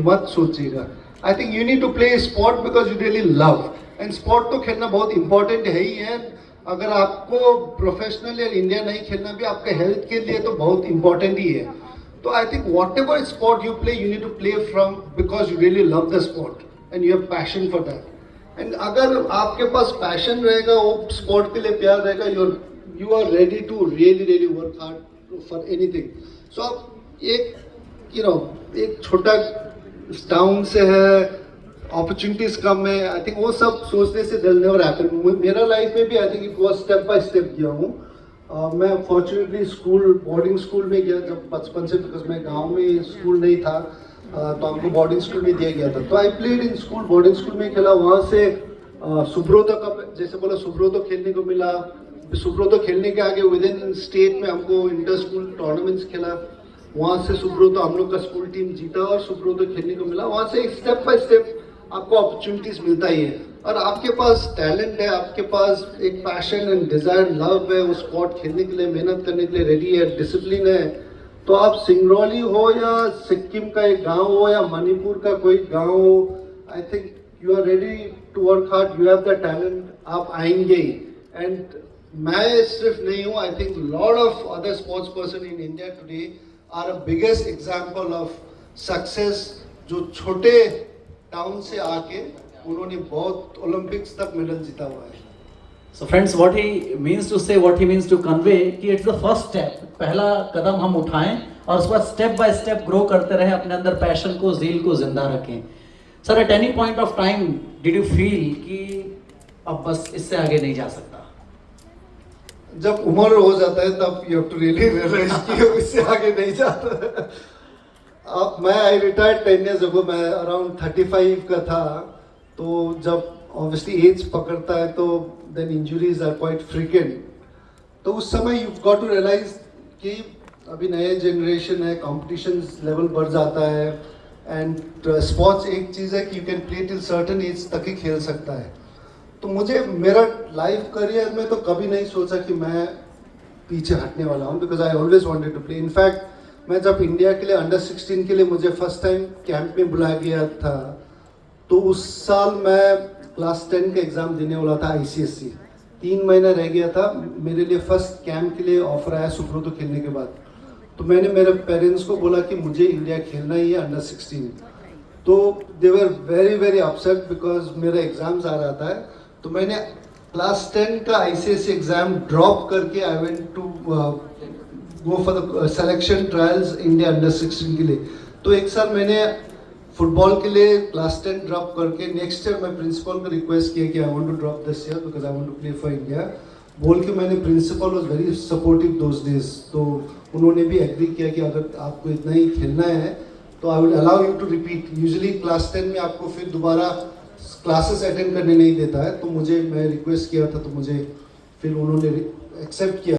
मत सोचिएगा. I think you need to play sport because you really love. And sport तो खेलना बहुत इंपॉर्टेंट है ही है. अगर आपको प्रोफेशनल या इंडिया नहीं खेलना भी आपके हेल्थ के लिए तो बहुत इंपॉर्टेंट ही है. तो I think whatever sport you play, you need to play from because you really love the sport and you have passion for that. And अगर आपके पास पैशन रहेगा, वो स्पोर्ट के लिए प्यार रहेगा, you are ready to really work hard for anything. So आप एक छोटा टाउन से है, अपॉर्चुनिटीज कम है. आई थिंक वो सब सोचने से दिल नेवर हैपन. मेरा लाइफ में भी I think it was step by step गया हूँ. मैं फॉर्चुनेटली बोर्डिंग स्कूल में गया जब बचपन से, बिकॉज मैं गांव में स्कूल नहीं था, तो हमको बोर्डिंग स्कूल में दिया गया था. तो I played in school, boarding school में खेला. वहाँ से सुब्रोतो कप, जैसे बोला, सुब्रोतो खेलने को मिला. सुब्रोतो खेलने के आगे विद इन स्टेट में हमको इंटर स्कूल टूर्नामेंट्स खेला. वहाँ से सुब्रोतो हम लोग का स्कूल टीम जीता और सुब्रोतो खेलने को मिला. वहाँ से स्टेप बाय स्टेप आपको अपॉर्चुनिटीज मिलता ही है. और आपके पास टैलेंट है, आपके पास एक पैशन एंड डिजायर, लव है, उस स्पोर्ट खेलने के लिए, मेहनत करने के लिए रेडी है, डिसिप्लिन है. तो आप सिंगरौली हो या सिक्किम का एक गांव हो या मणिपुर का कोई गांव हो, I think you are ready to work hard. You have the talent, आप आएंगे ही. एंड मैं सिर्फ नहीं हूँ, I think lot of other sports person in India today are a biggest example of success, जो छोटे टाउन से आके उन्होंने बहुत ओलंपिक्स तक मेडल जीता हुआ है. So friends, what he means to say, what he means to convey, कि it's the first step. पहला कदम हम उठाएं और उसके बाद स्टेप बाय स्टेप ग्रो करते रहें, अपने अंदर पैशन को, ज़ील को जिंदा रखें. Sir, at any point of time did you feel कि अब बस इससे आगे नहीं जा सकता? जब उम्र हो जाता है तब you have to really realize कि इससे आगे नहीं जाता. अब मैं आई रिटायर्ड 10 years ago. मैं अराउंड 35 का था. तो जब ऑब्वियसली एज पकड़ता है तो then injuries are quite frequent. तो उस समय यू गॉट टू रियलाइज कि अभी नए जनरेशन है, कंपटीशन लेवल बढ़ जाता है. एंड स्पोर्ट्स एक चीज़ है कि you can play till certain age तक ही खेल सकता है. तो मुझे मेरा लाइफ करियर में तो कभी नहीं सोचा कि मैं पीछे हटने वाला हूँ, because I always wanted to play. In fact मैं जब इंडिया के लिए अंडर 16 के लिए मुझे फर्स्ट टाइम कैंप में बुलाया गया था, तो उस साल मैं क्लास 10 का एग्ज़ाम देने वाला था ICSE. 3 महीना रह गया था. मेरे लिए फर्स्ट कैंप के लिए ऑफर आया सुब्रोतो खेलने के बाद. तो मैंने मेरे पेरेंट्स को बोला कि मुझे इंडिया खेलना ही है अंडर 16. तो दे वर वेरी अपसेट बिकॉज मेरा एग्ज़ाम्स आ रहा था. तो मैंने क्लास 10 का ICSE एग्ज़ाम ड्रॉप करके I went to go for the selection trials India under 16 के लिए. तो एक साल मैंने फुटबॉल के लिए क्लास 10 ड्रॉप करके नेक्स्ट ईयर मैं प्रिंसिपल को रिक्वेस्ट किया कि I want to drop this year because I want to play for India बोल के. मैंने principal was very supportive those days. तो उन्होंने भी एग्री किया कि अगर आपको इतना ही खेलना है तो I will allow you to repeat. Usually class 10 में आपको फिर दोबारा क्लासेस अटेंड करने नहीं देता है. तो मैं रिक्वेस्ट किया था, तो मुझे फिर उन्होंने एक्सेप्ट किया.